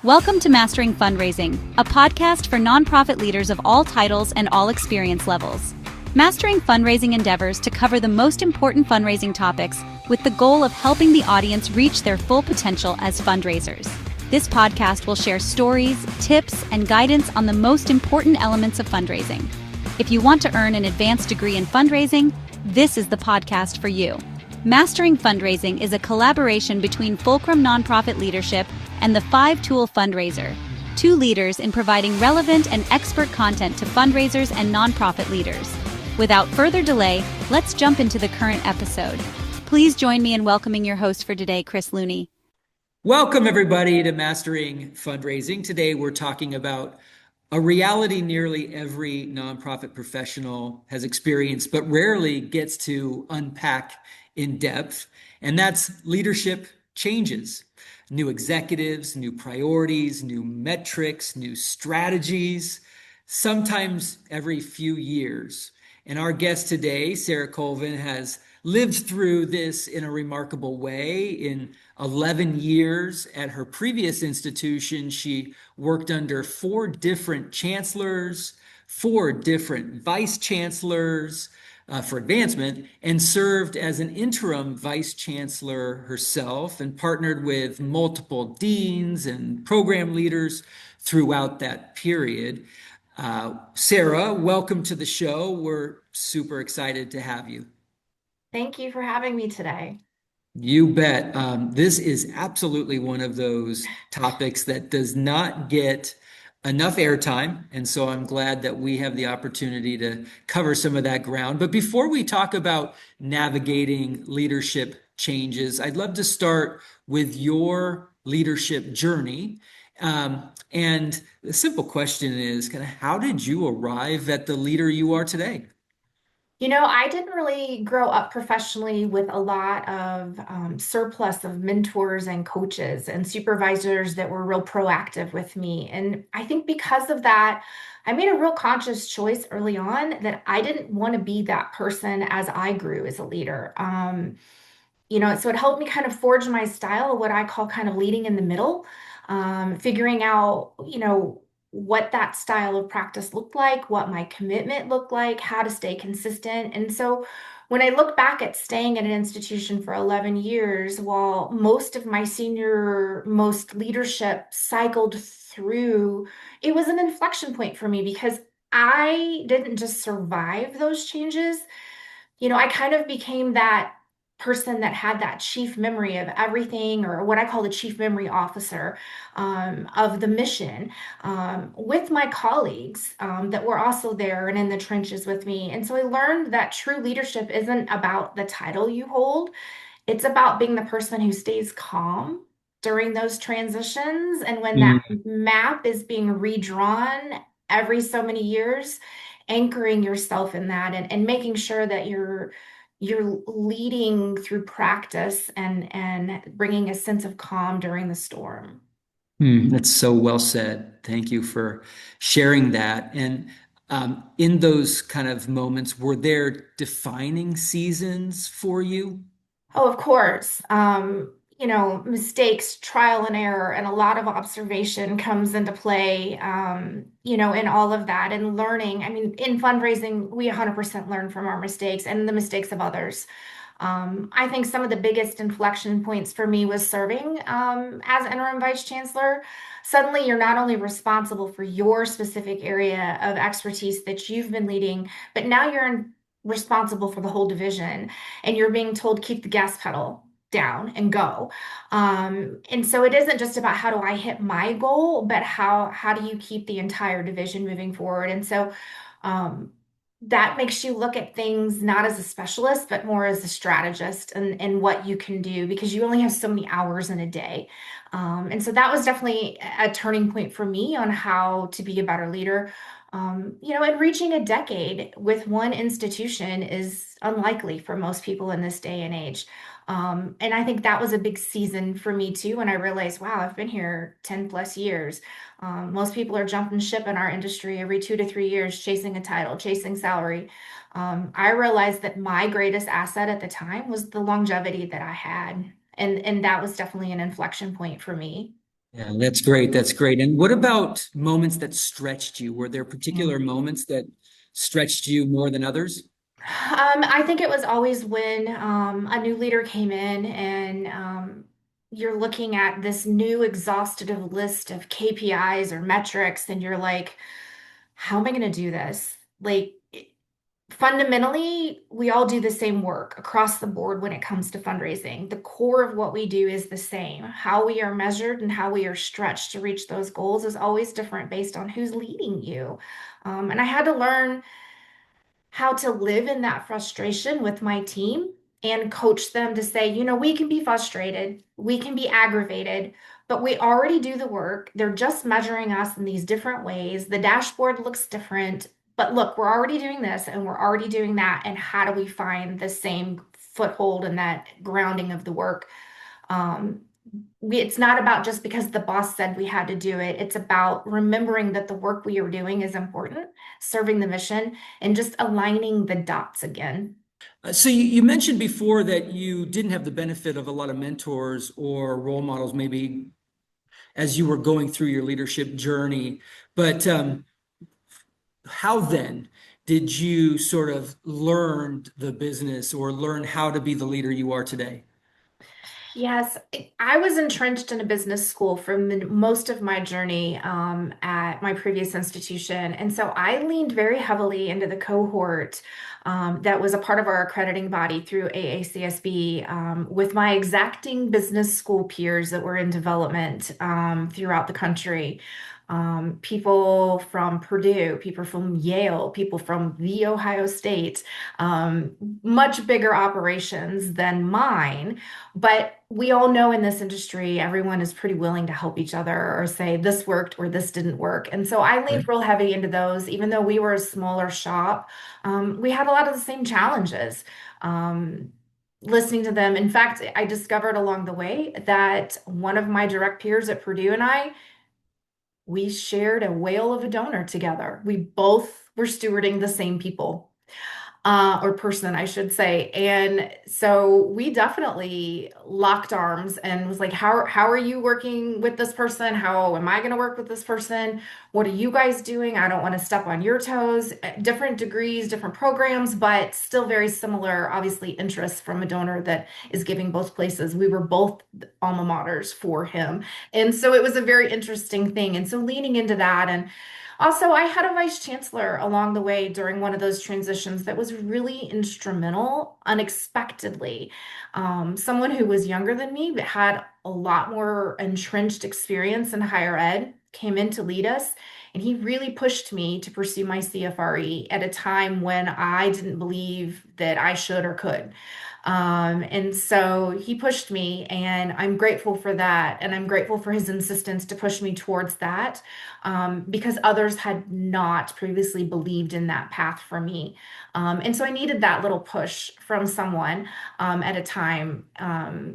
Welcome to Mastering Fundraising, a podcast for nonprofit leaders of all titles and all experience levels. Mastering fundraising endeavors to cover the most important fundraising topics with the goal of helping the audience reach their full potential as fundraisers. This podcast will share stories, tips, and guidance on the most important elements of fundraising. If you want to earn an advanced degree in fundraising, this is the podcast for you. Mastering Fundraising is a collaboration between Fulcrum Nonprofit Leadership and the 5-Tool Fundraiser, two leaders in providing relevant and expert content to fundraisers and nonprofit leaders. Without further delay, let's jump into the current episode. Please join me in welcoming your host for today, Chris Looney. Welcome, everybody, to Mastering Fundraising. Today, we're talking about a reality nearly every nonprofit professional has experienced, but rarely gets to unpack in depth, and that's leadership changes. New executives, new priorities, new metrics, new strategies, sometimes every few years. And our guest today, Sara Colvin, has lived through this in a remarkable way. In 11 years at her previous institution, she worked under 4 different chancellors, 4 different vice chancellors for advancement, and served as an interim vice chancellor herself and partnered with multiple deans and program leaders throughout that period. Sara, welcome to the show. We're super excited to have you. Thank you for having me today. You bet. This is absolutely one of those topics that does not get enough airtime. And so I'm glad that we have the opportunity to cover some of that ground. But before we talk about navigating leadership changes, I'd love to start with your leadership journey. And the simple question is kind of how did you arrive at the leader you are today? I didn't really grow up professionally with a lot of surplus of mentors and coaches and supervisors that were real proactive with me. And I think because of that, I made a real conscious choice early on that I didn't want to be that person as I grew as a leader. So it helped me kind of forge my style of what I call kind of leading in the middle, figuring out, what that style of practice looked like, what my commitment looked like, how to stay consistent. And so when I look back at staying at an institution for 11 years, while most of my most leadership cycled through, it was an inflection point for me because I didn't just survive those changes. I kind of became that person that had that chief memory of everything, or what I call the chief memory officer of the mission, with my colleagues that were also there and in the trenches with me. And so I learned that true leadership isn't about the title you hold. It's about being the person who stays calm during those transitions. And when that map is being redrawn every so many years, anchoring yourself in that and making sure that you're leading through practice and bringing a sense of calm during the storm. That's so well said. Thank you for sharing that. And in those kind of moments, were there defining seasons for you? Oh, of course. Mistakes, trial and error, and a lot of observation comes into play, in all of that and learning. I mean, in fundraising, we 100% learn from our mistakes and the mistakes of others. I think some of the biggest inflection points for me was serving as interim vice chancellor. Suddenly, you're not only responsible for your specific area of expertise that you've been leading, but now responsible for the whole division, and you're being told keep the gas pedal down and go. And so it isn't just about how do I hit my goal, but how do you keep the entire division moving forward? And so that makes you look at things not as a specialist, but more as a strategist and what you can do, because you only have so many hours in a day. And so that was definitely a turning point for me on how to be a better leader. And reaching a decade with one institution is unlikely for most people in this day and age. And I think that was a big season for me too, when I realized, wow, I've been here 10 plus years. Most people are jumping ship in our industry every 2 to 3 years, chasing a title, chasing salary. I realized that my greatest asset at the time was the longevity that I had. And that was definitely an inflection point for me. Yeah, that's great. That's great. And what about moments that stretched you? Were there particular Mm. moments that stretched you more than others? I think it was always when a new leader came in and you're looking at this new exhaustive list of KPIs or metrics, and you're like, how am I going to do this? Fundamentally, we all do the same work across the board when it comes to fundraising. The core of what we do is the same. How we are measured and how we are stretched to reach those goals is always different based on who's leading you. And I had to learn how to live in that frustration with my team and coach them to say, we can be frustrated, we can be aggravated, but we already do the work. They're just measuring us in these different ways. The dashboard looks different, but look, we're already doing this and we're already doing that. And how do we find the same foothold and that grounding of the work? Um, it's not about just because the boss said we had to do it. It's about remembering that the work we are doing is important, serving the mission, and just aligning the dots again. So you mentioned before that you didn't have the benefit of a lot of mentors or role models, maybe as you were going through your leadership journey. But how then did you sort of learn the business or learn how to be the leader you are today? Yes, I was entrenched in a business school for most of my journey at my previous institution. And so I leaned very heavily into the cohort that was a part of our accrediting body through AACSB with my exacting business school peers that were in development throughout the country. People from Purdue, people from Yale, people from the Ohio State, much bigger operations than mine. But we all know in this industry, everyone is pretty willing to help each other or say this worked or this didn't work. And so I leaned Right. real heavy into those, even though we were a smaller shop. We had a lot of the same challenges. Listening to them. In fact, I discovered along the way that one of my direct peers at Purdue and we shared a whale of a donor together. We both were stewarding the same people or person, I should say. And so we definitely locked arms and was like, how are you working with this person? How am I going to work with this person? What are you guys doing? I don't want to step on your toes. Different degrees, different programs, but still very similar, obviously, interests from a donor that is giving both places. We were both alma maters for him. And so it was a very interesting thing. And so leaning into that and also, I had a vice chancellor along the way during one of those transitions that was really instrumental unexpectedly. Someone who was younger than me, but had a lot more entrenched experience in higher ed, came in to lead us. And he really pushed me to pursue my CFRE at a time when I didn't believe that I should or could. And so he pushed me, and I'm grateful for that. And I'm grateful for his insistence to push me towards that because others had not previously believed in that path for me. And so I needed that little push from someone at a time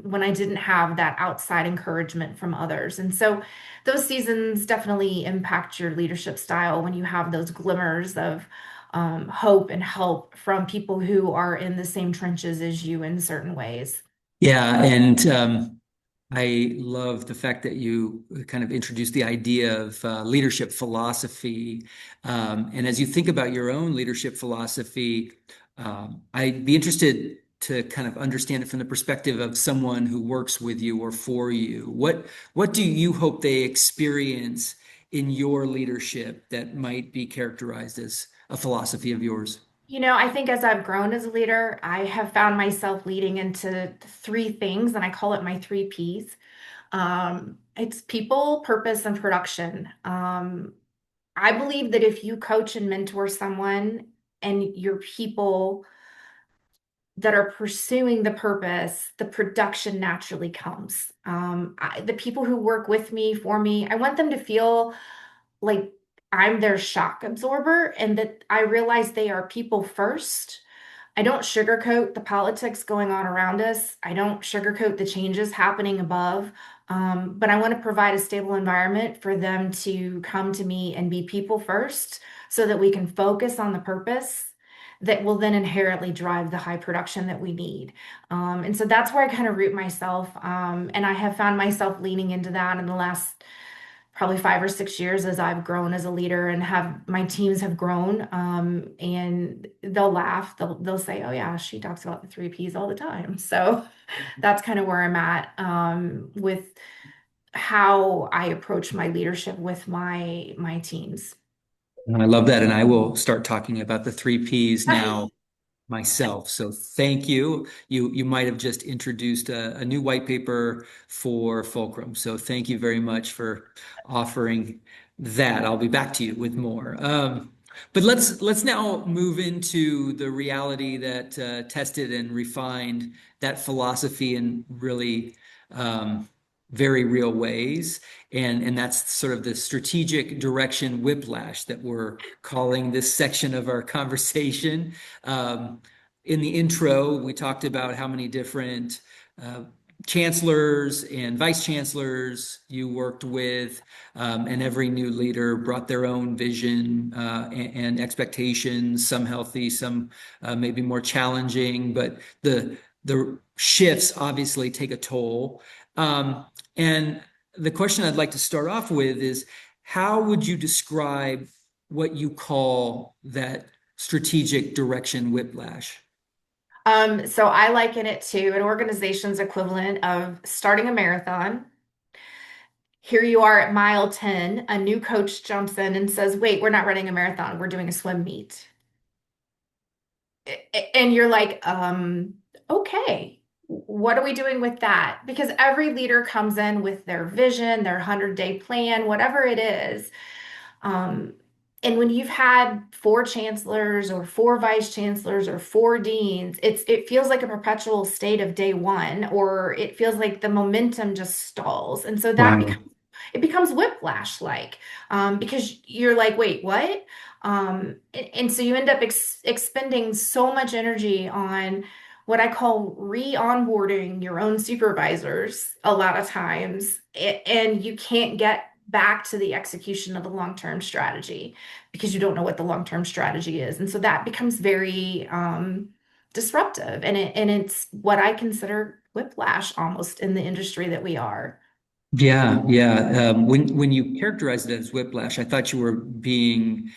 when I didn't have that outside encouragement from others. And so those seasons definitely impact your leadership style when you have those glimmers of hope and help from people who are in the same trenches as you in certain ways. Yeah, and I love the fact that you kind of introduced the idea of leadership philosophy. And as you think about your own leadership philosophy, I'd be interested to kind of understand it from the perspective of someone who works with you or for you. What do you hope they experience in your leadership that might be characterized as a philosophy of yours? I think as I've grown as a leader, I have found myself leading into three things, and I call it my three P's. It's people, purpose, and production. I believe that if you coach and mentor someone and your people that are pursuing the purpose, the production naturally comes. The people who work with me, for me, I want them to feel like I'm their shock absorber and that I realize they are people first. I don't sugarcoat the politics going on around us. I don't sugarcoat the changes happening above. But I want to provide a stable environment for them to come to me and be people first so that we can focus on the purpose that will then inherently drive the high production that we need. And so that's where I kind of root myself. And I have found myself leaning into that in the last probably 5 or 6 years as I've grown as a leader and have my teams have grown. And they'll laugh. They'll say, "Oh yeah, she talks about the three Ps all the time." So that's kind of where I'm at with how I approach my leadership with my teams. And I love that. And I will start talking about the three Ps now myself. So thank you. You might have just introduced a new white paper for Fulcrum. So thank you very much for offering that. I'll be back to you with more. But let's now move into the reality that tested and refined that philosophy in really very real ways. And that's sort of the strategic direction whiplash that we're calling this section of our conversation. In the intro, we talked about how many different chancellors and vice chancellors you worked with, and every new leader brought their own vision and expectations, some healthy, some maybe more challenging, but the shifts obviously take a toll. And the question I'd like to start off with is, how would you describe what you call that strategic direction whiplash? So I liken it to an organization's equivalent of starting a marathon. Here you are at mile 10, a new coach jumps in and says, "Wait, we're not running a marathon, we're doing a swim meet." And you're like, okay, what are we doing with that? Because every leader comes in with their vision, their 100-day plan, whatever it is. Um, and when you've had four chancellors or four vice chancellors or four deans, it feels like a perpetual state of day one, or it feels like the momentum just stalls. And so that Wow. becomes it becomes whiplash like because you're like, wait, what? And so you end up expending so much energy on what I call re-onboarding your own supervisors a lot of times, and you can't get back to the execution of the long-term strategy because you don't know what the long-term strategy is. And so that becomes very disruptive. And it's what I consider whiplash almost in the industry that we are. Yeah, yeah. When you characterized it as whiplash, I thought you were being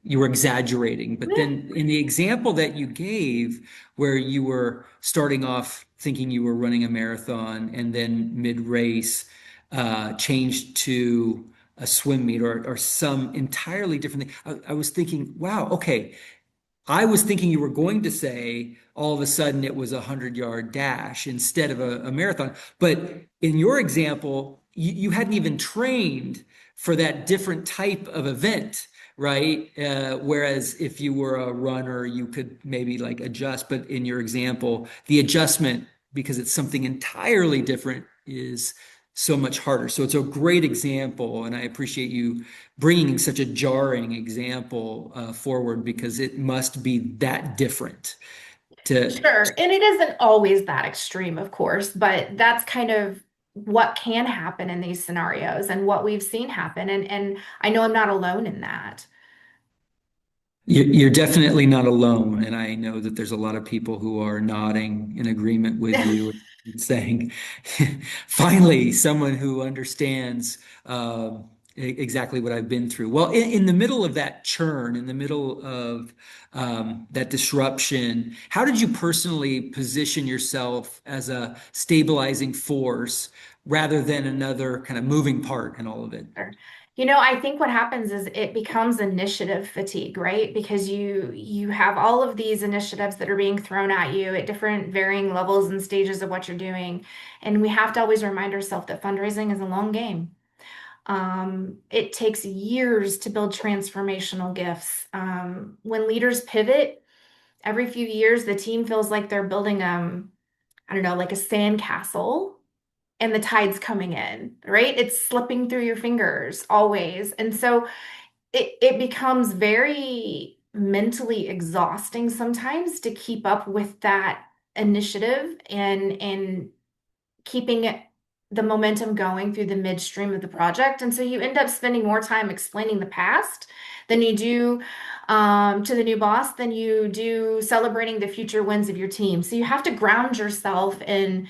you were exaggerating. But then in the example that you gave, where you were starting off thinking you were running a marathon and then mid-race changed to a swim meet or some entirely different thing, I was thinking, wow, okay, I was thinking you were going to say all of a sudden it was 100-yard dash instead of a marathon. But in your example, you hadn't even trained for that different type of event, right? Whereas if you were a runner, you could maybe like adjust. But in your example, the adjustment, because it's something entirely different, is so much harder. So it's a great example. And I appreciate you bringing such a jarring example forward because it must be that different to. Sure. And it isn't always that extreme, of course, but that's kind of what can happen in these scenarios and what we've seen happen. And I know I'm not alone in that. You're definitely not alone, and I know that there's a lot of people who are nodding in agreement with you and saying, finally, someone who understands exactly what I've been through. Well, in the middle of that churn, in the middle of that disruption, how did you personally position yourself as a stabilizing force rather than another kind of moving part in all of it? Sure. I think what happens is it becomes initiative fatigue, right? Because you have all of these initiatives that are being thrown at you at different varying levels and stages of what you're doing. And we have to always remind ourselves that fundraising is a long game. It takes years to build transformational gifts. When leaders pivot, every few years, the team feels like they're building, I don't know, like a sandcastle and the tide's coming in, right? It's slipping through your fingers always. And so it becomes very mentally exhausting sometimes to keep up with that initiative and keeping the momentum going through the midstream of the project. And so you end up spending more time explaining the past than you do to the new boss than you do celebrating the future wins of your team. So you have to ground yourself in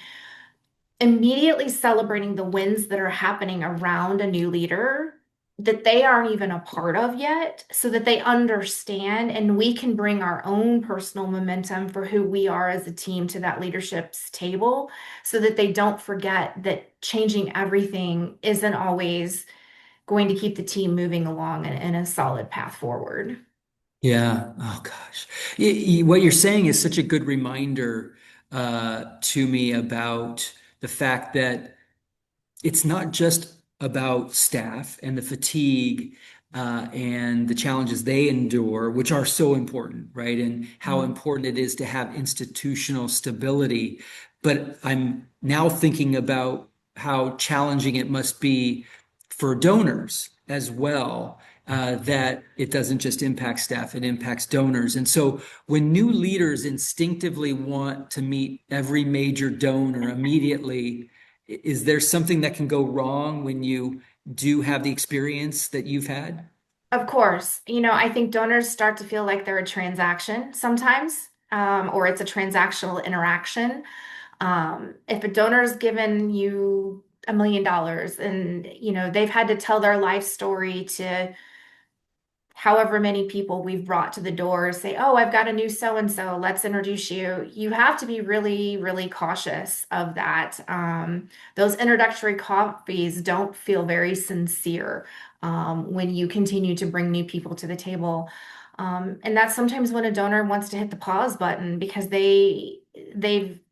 immediately celebrating the wins that are happening around a new leader that they aren't even a part of yet, so that they understand and we can bring our own personal momentum for who we are as a team to that leadership's table, so that they don't forget that changing everything isn't always going to keep the team moving along in a solid path forward. Yeah. Oh gosh. What you're saying is such a good reminder to me about the fact that it's not just about staff and the fatigue and the challenges they endure, which are so important, right? And how Mhm. important it is to have institutional stability. But I'm now thinking about how challenging it must be for donors as well. That it doesn't just impact staff, it impacts donors. And so when new leaders instinctively want to meet every major donor immediately, is there something that can go wrong when you do have the experience that you've had? Of course, I think donors start to feel like they're a transaction sometimes, or it's a transactional interaction. If a donor's given you $1 million and they've had to tell their life story to however many people we've brought to the door, say, oh, I've got a new so and so, let's introduce you. You have to be really, really cautious of that. Those introductory coffees don't feel very sincere when you continue to bring new people to the table. And that's sometimes when a donor wants to hit the pause button because they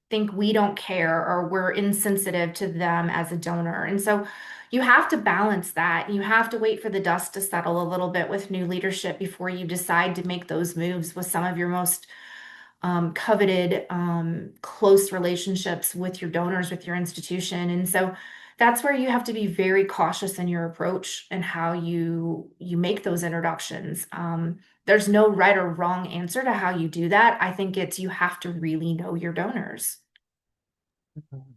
think we don't care or we're insensitive to them as a donor. And so you have to balance that. You have to wait for the dust to settle a little bit with new leadership before you decide to make those moves with some of your most coveted, close relationships with your donors, with your institution. And so that's where you have to be very cautious in your approach and how you make those introductions. There's no right or wrong answer to how you do that. I think it's you have to really know your donors.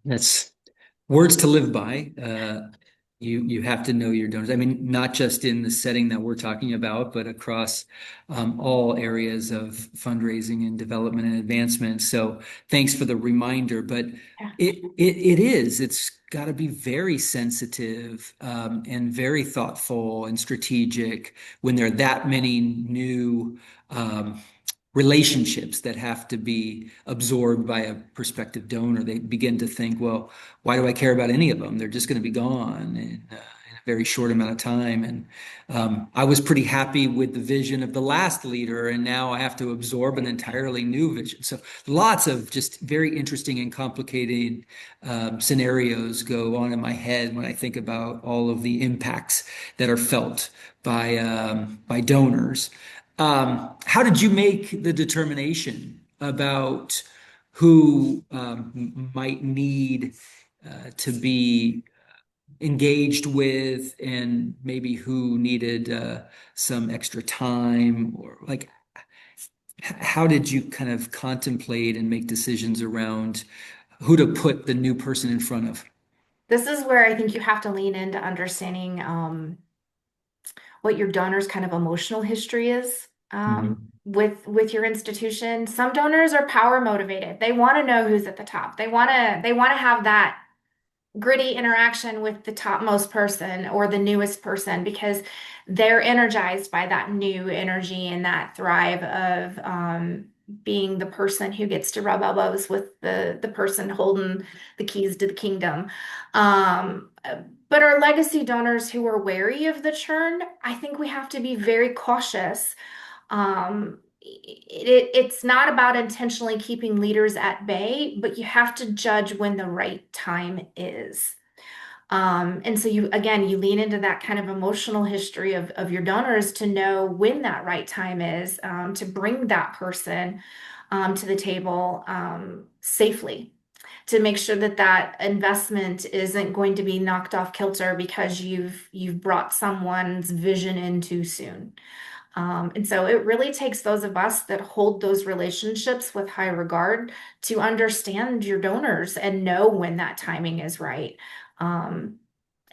That's words to live by. You have to know your donors. I mean, not just in the setting that we're talking about, but across all areas of fundraising and development and advancement. So thanks for the reminder. But Yeah. it is. It's got to be very sensitive and very thoughtful and strategic when there are that many new relationships that have to be absorbed by a prospective donor. They begin to think, well, why do I care about any of them? They're just going to be gone in a very short amount of time. And I was pretty happy with the vision of the last leader, and now I have to absorb an entirely new vision. So lots of just very interesting and complicated scenarios go on in my head when I think about all of the impacts that are felt by donors. How did you make the determination about who might need to be engaged with and maybe who needed some extra time or like how did you kind of contemplate and make decisions around who to put the new person in front of? This is where I think you have to lean into understanding what your donor's kind of emotional history is Mhm. with your institution. Some donors are power motivated. They want to know who's at the top. They want to have that gritty interaction with the topmost person or the newest person because they're energized by that new energy and that thrive of being the person who gets to rub elbows with the person holding the keys to the kingdom. Um, but our legacy donors who are wary of the churn, I think we have to be very cautious. It's not about intentionally keeping leaders at bay, but you have to judge when the right time is. And so you lean into that kind of emotional history of your donors to know when that right time is, to bring that person to the table safely, to make sure that that investment isn't going to be knocked off kilter because you've brought someone's vision in too soon. And so it really takes those of us that hold those relationships with high regard to understand your donors and know when that timing is right. Um,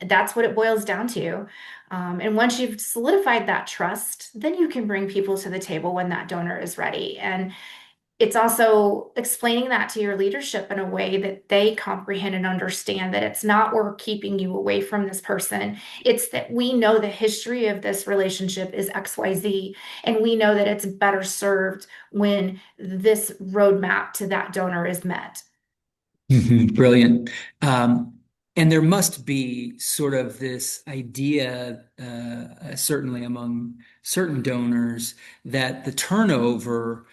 That's what it boils down to. And once you've solidified that trust, then you can bring people to the table when that donor is ready. And it's also explaining that to your leadership in a way that they comprehend and understand that it's not we're keeping you away from this person. It's that we know the history of this relationship is XYZ, and we know that it's better served when this roadmap to that donor is met. Brilliant. And there must be sort of this idea, certainly among certain donors, that the turnover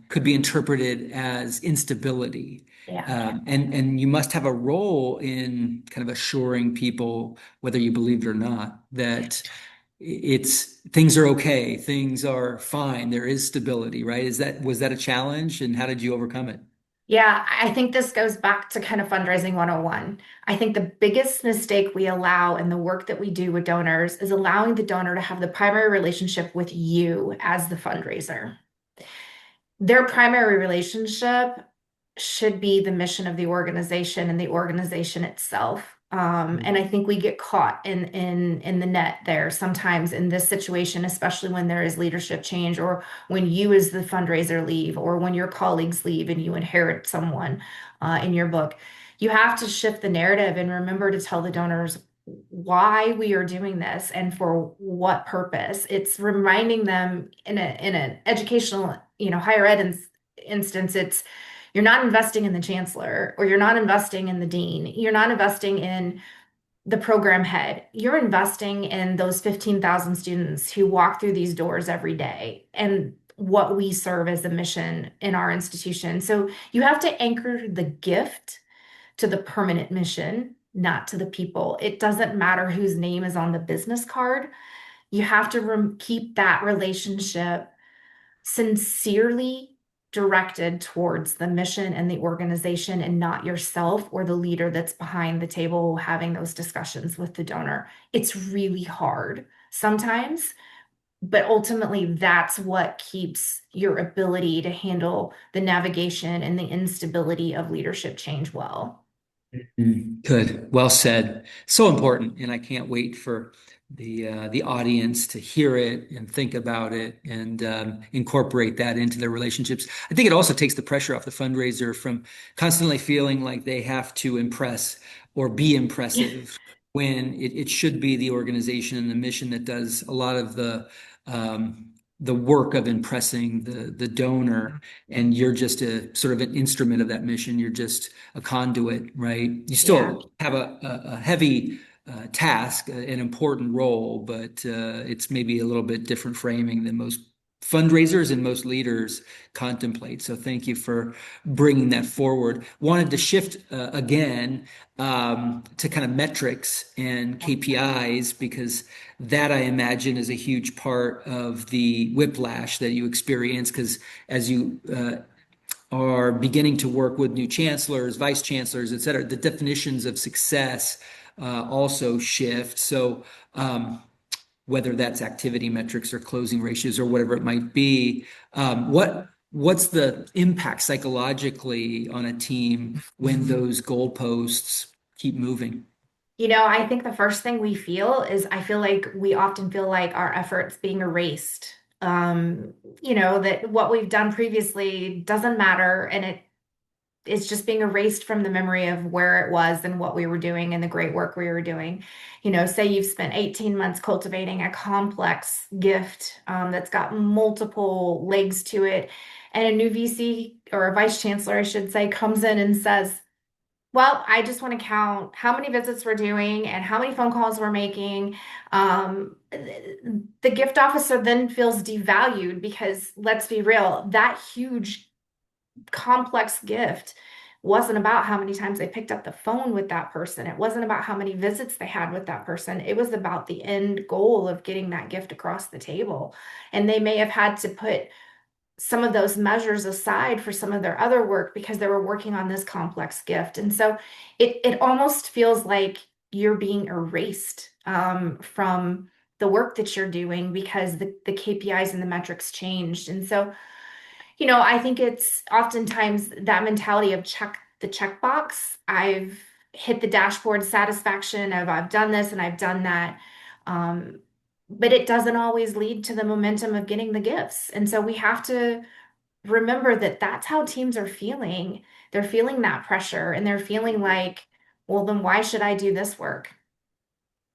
could be interpreted as instability. Yeah. And you must have a role in kind of assuring people, whether you believe it or not, that it's things are okay, things are fine, there is stability, right? Was that a challenge, and how did you overcome it? Yeah, I think this goes back to kind of fundraising 101. I think the biggest mistake we allow in the work that we do with donors is allowing the donor to have the primary relationship with you as the fundraiser. Their primary relationship should be the mission of the organization and the organization itself. And I think we get caught in the net there sometimes in this situation, especially when there is leadership change, or when you as the fundraiser leave, or when your colleagues leave and you inherit someone in your book. You have to shift the narrative and remember to tell the donors why we are doing this and for what purpose. It's reminding them in an educational, higher ed instance, it's you're not investing in the chancellor, or you're not investing in the dean. You're not investing in the program head. You're investing in those 15,000 students who walk through these doors every day and what we serve as a mission in our institution. So you have to anchor the gift to the permanent mission, not to the people. It doesn't matter whose name is on the business card. You have to keep that relationship sincerely directed towards the mission and the organization, and not yourself or the leader that's behind the table having those discussions with the donor. It's really hard sometimes, but ultimately that's what keeps your ability to handle the navigation and the instability of leadership change well. Good. Well said. So important, and I can't wait for the audience to hear it and think about it and incorporate that into their relationships. I think it also takes the pressure off the fundraiser from constantly feeling like they have to impress or be impressive when it should be the organization and the mission that does a lot of the work of impressing the donor, and you're just a sort of an instrument of that mission. You're just a conduit, right? You Yeah. still have a heavy task, an important role, but it's maybe a little bit different framing than most fundraisers and most leaders contemplate. So thank you for bringing that forward. Wanted to shift again to kind of metrics and KPIs, because that I imagine is a huge part of the whiplash that you experience, because as you are beginning to work with new chancellors, vice chancellors, et cetera, the definitions of success also shift. So whether that's activity metrics or closing ratios or whatever it might be, what's the impact psychologically on a team when those goalposts keep moving? I think the first thing we feel is I feel like we often feel like our efforts being erased. That what we've done previously doesn't matter, and it's just being erased from the memory of where it was and what we were doing and the great work we were doing. Say you've spent 18 months cultivating a complex gift that's got multiple legs to it, and a new VC, or a vice chancellor, I should say, comes in and says, well, I just want to count how many visits we're doing and how many phone calls we're making. The gift officer then feels devalued because, let's be real, that huge complex gift wasn't about how many times they picked up the phone with that person. It wasn't about how many visits they had with that person. It was about the end goal of getting that gift across the table. And they may have had to put some of those measures aside for some of their other work because they were working on this complex gift. And so it almost feels like you're being erased from the work that you're doing because the KPIs and the metrics changed. And so, I think it's oftentimes that mentality of check the checkbox. I've hit the dashboard satisfaction of I've done this and I've done that. Um, but it doesn't always lead to the momentum of getting the gifts. And so we have to remember that that's how teams are feeling. They're feeling that pressure and they're feeling like, well, then why should I do this work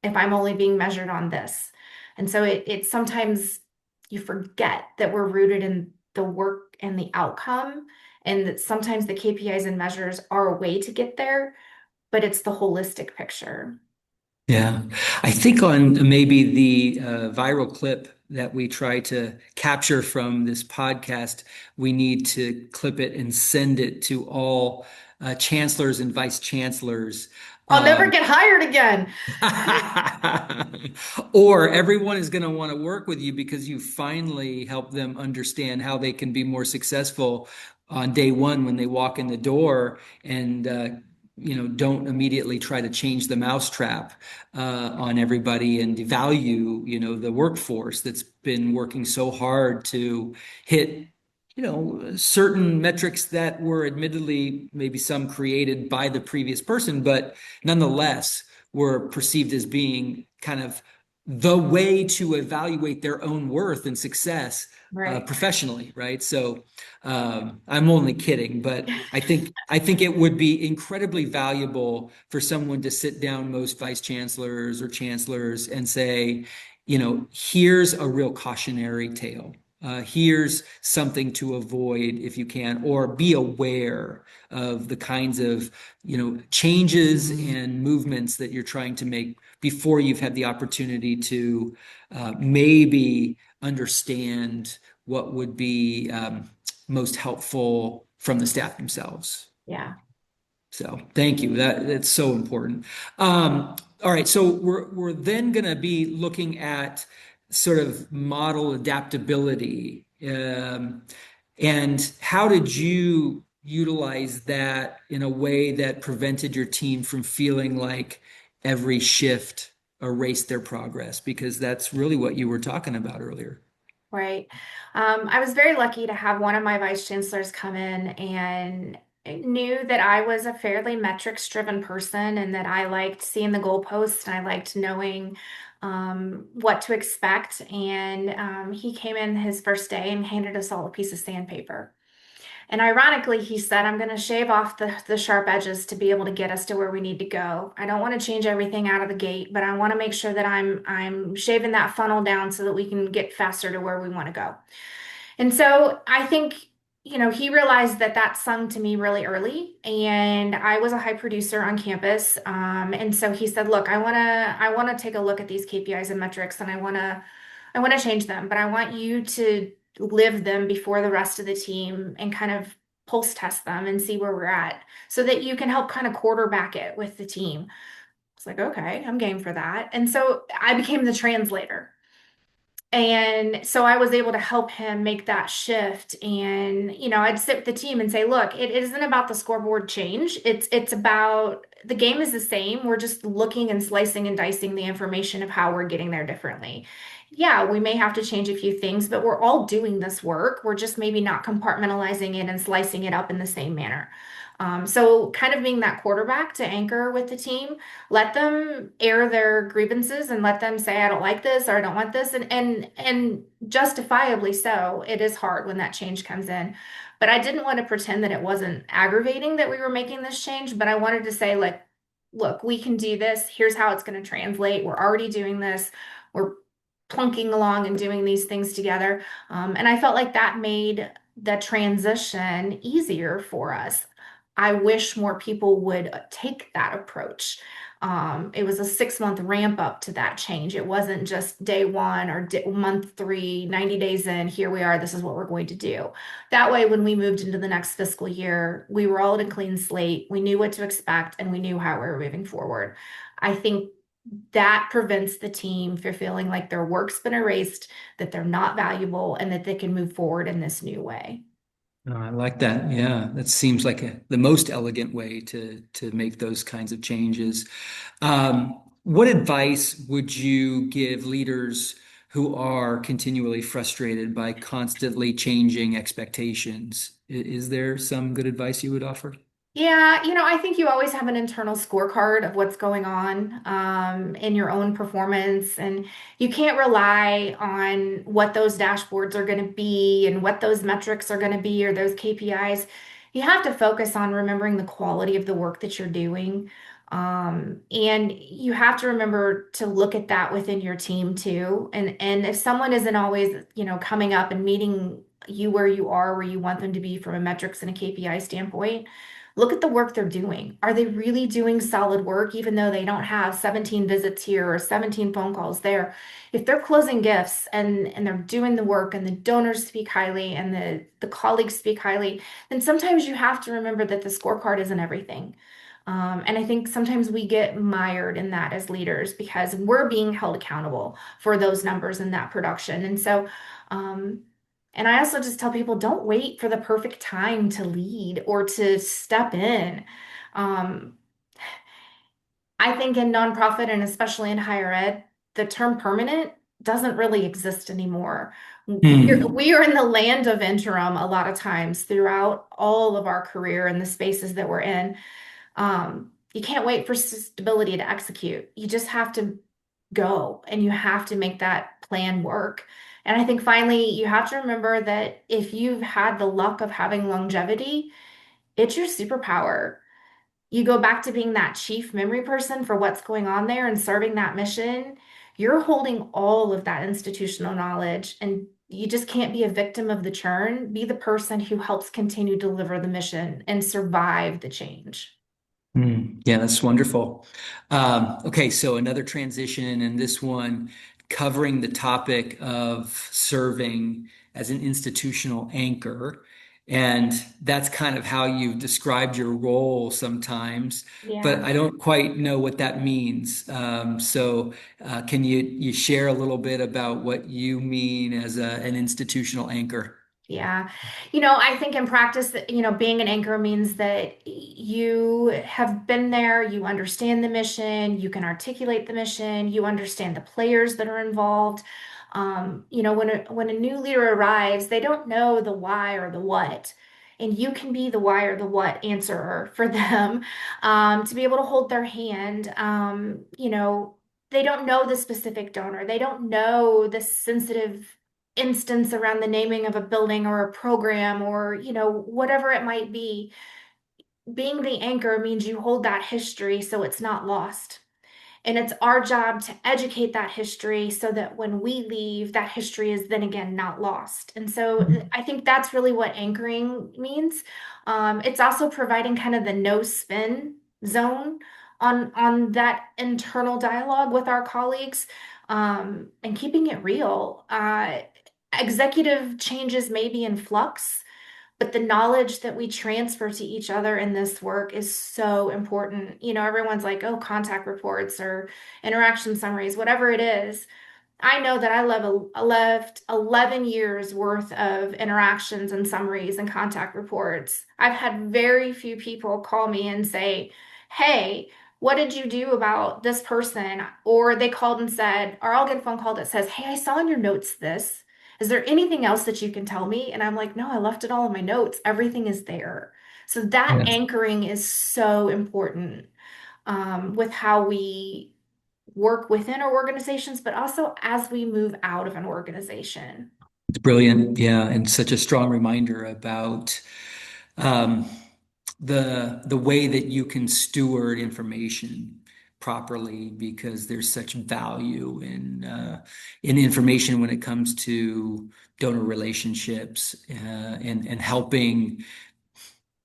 if I'm only being measured on this? And so it sometimes you forget that we're rooted in the work and the outcome, and that sometimes the KPIs and measures are a way to get there, but it's the holistic picture. Yeah, I think on maybe the viral clip that we try to capture from this podcast, we need to clip it and send it to all chancellors and vice chancellors. I'll never Um, get hired again. or everyone is going to want to work with you because you finally help them understand how they can be more successful on day one when they walk in the door and don't immediately try to change the mousetrap on everybody and devalue the workforce that's been working so hard to hit certain metrics that were admittedly maybe some created by the previous person, but nonetheless were perceived as being kind of the way to evaluate their own worth and success Right. professionally, right? So I'm only kidding, but I think it would be incredibly valuable for someone to sit down most vice chancellors or chancellors and say, here's a real cautionary tale. Here's something to avoid if you can, or be aware of the kinds of, changes and movements that you're trying to make before you've had the opportunity to maybe understand what would be most helpful from the staff themselves. Yeah. So thank you. That's so important. All right, so we're then going to be looking at sort of model adaptability. And how did you utilize that in a way that prevented your team from feeling like every shift erased their progress? Because that's really what you were talking about earlier. Right. I was very lucky to have one of my vice chancellors come in and knew that I was a fairly metrics driven person and that I liked seeing the goalposts and I liked knowing what to expect. And he came in his first day and handed us all a piece of sandpaper. And ironically, he said, I'm going to shave off the sharp edges to be able to get us to where we need to go. I don't want to change everything out of the gate, but I want to make sure that I'm shaving that funnel down so that we can get faster to where we want to go. And so I think, he realized that that sung to me really early, and I was a high producer on campus. And so he said, "Look, I want to take a look at these KPIs and metrics, and I want to change them, but I want you to live them before the rest of the team and kind of pulse test them and see where we're at, so that you can help kind of quarterback it with the team." It's like, okay, I'm game for that. And so I became the translator. And so I was able to help him make that shift. And, I'd sit with the team and say, look, it isn't about the scoreboard change. It's about the game is the same. We're just looking and slicing and dicing the information of how we're getting there differently. Yeah, we may have to change a few things, but we're all doing this work. We're just maybe not compartmentalizing it and slicing it up in the same manner. So kind of being that quarterback to anchor with the team, let them air their grievances and let them say, I don't like this or I don't want this. And justifiably so, it is hard when that change comes in. But I didn't want to pretend that it wasn't aggravating that we were making this change, but I wanted to say, like, look, we can do this. Here's how it's going to translate. We're already doing this. We're plunking along and doing these things together. And I felt like that made the transition easier for us. I wish more people would take that approach. It was a 6 month ramp up to that change. It wasn't just day one or month three, 90 days in, here we are, this is what we're going to do. That way, when we moved into the next fiscal year, we were all at a clean slate. We knew what to expect and we knew how we were moving forward. I think that prevents the team from feeling like their work's been erased, that they're not valuable, and that they can move forward in this new way. Oh, I like that. Yeah, that seems like the most elegant way to make those kinds of changes. What advice would you give leaders who are continually frustrated by constantly changing expectations? Is there some good advice you would offer? Yeah, I think you always have an internal scorecard of what's going on in your own performance, and you can't rely on what those dashboards are going to be and what those metrics are going to be or those KPIs. You have to focus on remembering the quality of the work that you're doing. And you have to remember to look at that within your team too. And if someone isn't always, coming up and meeting you where you are, where you want them to be from a metrics and a KPI standpoint, look at the work they're doing. Are they really doing solid work, even though they don't have 17 visits here or 17 phone calls there? If they're closing gifts and they're doing the work and the donors speak highly and the colleagues speak highly, then sometimes you have to remember that the scorecard isn't everything. And I think sometimes we get mired in that as leaders because we're being held accountable for those numbers in that production. Um, and I also just tell people don't wait for the perfect time to lead or to step in. Um, I think in nonprofit and especially in higher ed, the term permanent doesn't really exist anymore. Hmm. We are in the land of interim a lot of times throughout all of our career and the spaces that we're in. You can't wait for stability to execute. You just have to go and you have to make that plan work. And I think finally, you have to remember that if you've had the luck of having longevity, it's your superpower. You go back to being that chief memory person for what's going on there and serving that mission. You're holding all of that institutional knowledge, and you just can't be a victim of the churn. Be the person who helps continue to deliver the mission and survive the change. Yeah, that's wonderful. Okay, so another transition, and this one covering the topic of serving as an institutional anchor. And that's kind of how you've described your role sometimes, but Yeah. I don't quite know what that means. So can you share a little bit about what you mean as an institutional anchor? Yeah. I think in practice that, being an anchor means that you have been there, you understand the mission, you can articulate the mission, you understand the players that are involved. When a new leader arrives, they don't know the why or the what. And you can be the why or the what answerer for them, to be able to hold their hand. They don't know the specific donor. They don't know the sensitive instance around the naming of a building or a program or, whatever it might be. Being the anchor means you hold that history so it's not lost. And it's our job to educate that history so that when we leave, that history is then again not lost. And so I think that's really what anchoring means. It's also providing kind of the no spin zone on that internal dialogue with our colleagues, and keeping it real. Executive changes may be in flux, but the knowledge that we transfer to each other in this work is so important. Everyone's like, oh, contact reports or interaction summaries, whatever it is. I know that I left 11 years worth of interactions and summaries and contact reports. I've had very few people call me and say, hey, what did you do about this person? Or they called and said, or I'll get a phone call that says, hey, I saw in your notes this. Is there anything else that you can tell me? And I'm like, no, I left it all in my notes. Everything is there. So that Yeah. anchoring is so important, with how we work within our organizations, but also as we move out of an organization. It's brilliant. Yeah, and such a strong reminder about um, the way that you can steward information properly because there's such value in information when it comes to donor relationships and helping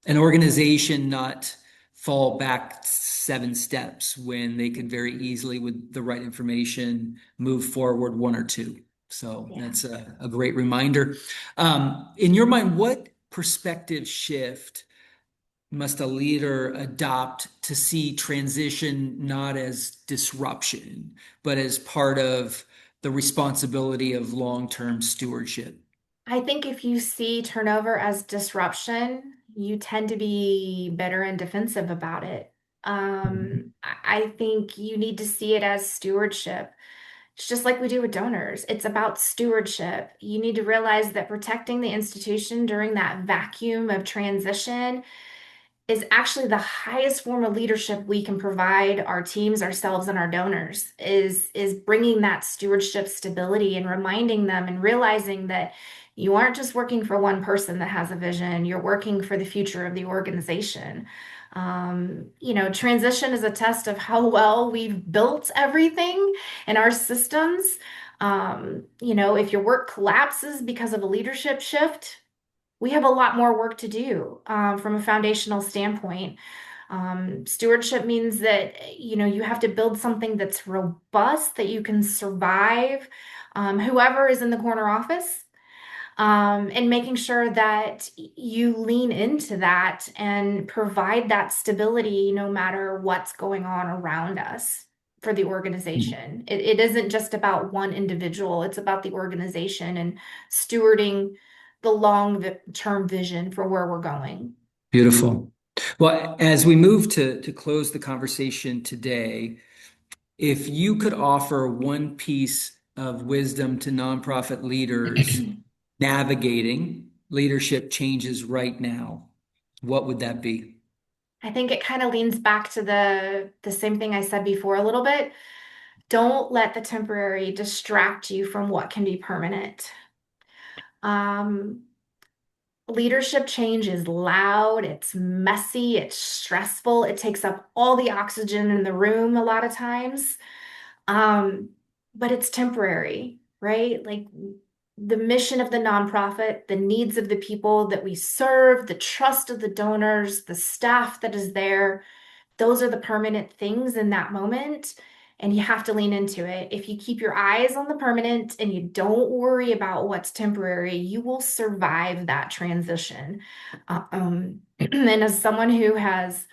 an organization not fall back 7 steps when they could very easily, with the right information, move forward one or two. So Yeah. that's a great reminder. In your mind, what perspective shift must a leader adopt to see transition not as disruption, but as part of the responsibility of long-term stewardship? I think if you see turnover as disruption, you tend to be bitter and defensive about it. I think you need to see it as stewardship. It's just like we do with donors. It's about stewardship. You need to realize that protecting the institution during that vacuum of transition is actually the highest form of leadership we can provide our teams, ourselves, and our donors is bringing that stewardship stability and reminding them and realizing that you aren't just working for one person that has a vision, you're working for the future of the organization. Transition is a test of how well we've built everything in our systems. If your work collapses because of a leadership shift, we have a lot more work to do from a foundational standpoint. Stewardship means that you have to build something that's robust, that you can survive whoever is in the corner office, and making sure that you lean into that and provide that stability no matter what's going on around us for the organization. It isn't just about one individual, it's about the organization and stewarding the long-term vision for where we're going. Beautiful. Well, as we move to close the conversation today, if you could offer one piece of wisdom to nonprofit leaders navigating leadership changes right now, what would that be? I think it kind of leans back to the same thing I said before a little bit. Don't let the temporary distract you from what can be permanent. Leadership change is loud, it's messy, it's stressful, it takes up all the oxygen in the room a lot of times. But it's temporary, right? Like the mission of the nonprofit, the needs of the people that we serve, the trust of the donors, the staff that is there, those are the permanent things in that moment. And you have to lean into it. If you keep your eyes on the permanent and you don't worry about what's temporary, you will survive that transition. And as someone who has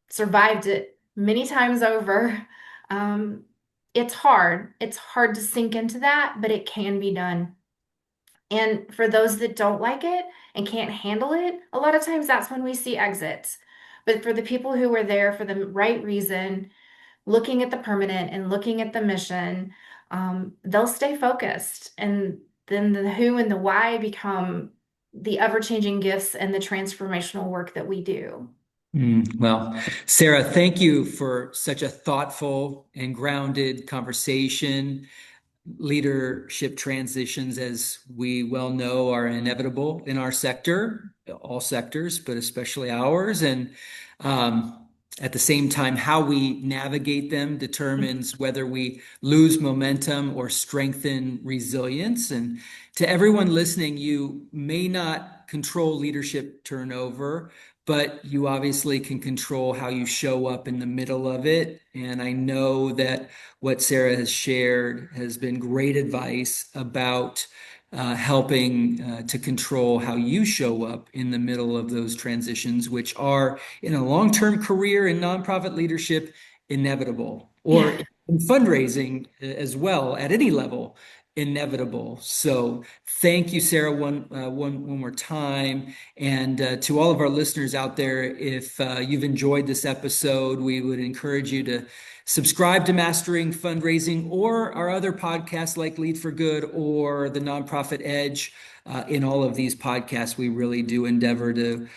survived it many times over, it's hard. It's hard to sink into that, but it can be done. And for those that don't like it and can't handle it, a lot of times that's when we see exits. But for the people who are there for the right reason, looking at the permanent and looking at the mission, they'll stay focused. And then the who and the why become the ever-changing gifts and the transformational work that we do. Well, Sara, thank you for such a thoughtful and grounded conversation. Leadership transitions, as we well know, are inevitable in our sector, all sectors, but especially ours. And at the same time, how we navigate them determines whether we lose momentum or strengthen resilience. And to everyone listening, you may not control leadership turnover, but you obviously can control how you show up in the middle of it. And I know that what Sara has shared has been great advice about helping to control how you show up in the middle of those transitions, which are in a long-term career in nonprofit leadership inevitable, or in fundraising as well at any level inevitable. So thank you, Sara, one more time. And to all of our listeners out there, if you've enjoyed this episode, we would encourage you to subscribe to Mastering Fundraising or our other podcasts like Lead for Good or The Nonprofit Edge. In all of these podcasts, we really do endeavor to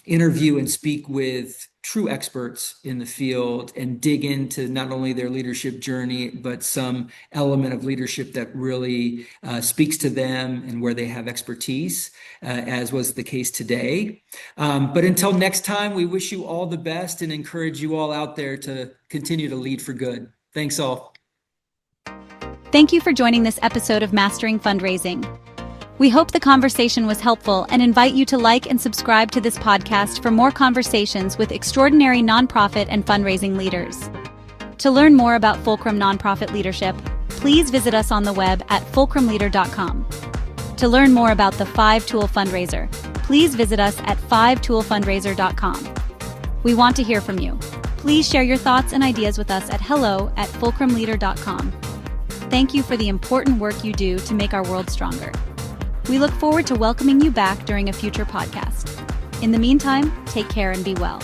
interview and speak with true experts in the field and dig into not only their leadership journey, but some element of leadership that really speaks to them and where they have expertise, as was the case today. But until next time, we wish you all the best and encourage you all out there to continue to lead for good. Thanks all. Thank you for joining this episode of Mastering Fundraising. We hope the conversation was helpful and invite you to like and subscribe to this podcast for more conversations with extraordinary nonprofit and fundraising leaders. To learn more about Fulcrum Nonprofit Leadership, please visit us on the web at fulcrumleader.com. To learn more about the 5-Tool Fundraiser, please visit us at 5toolfundraiser.com. We want to hear from you. Please share your thoughts and ideas with us at hello@fulcrumleader.com. Thank you for the important work you do to make our world stronger. We look forward to welcoming you back during a future podcast. In the meantime, take care and be well.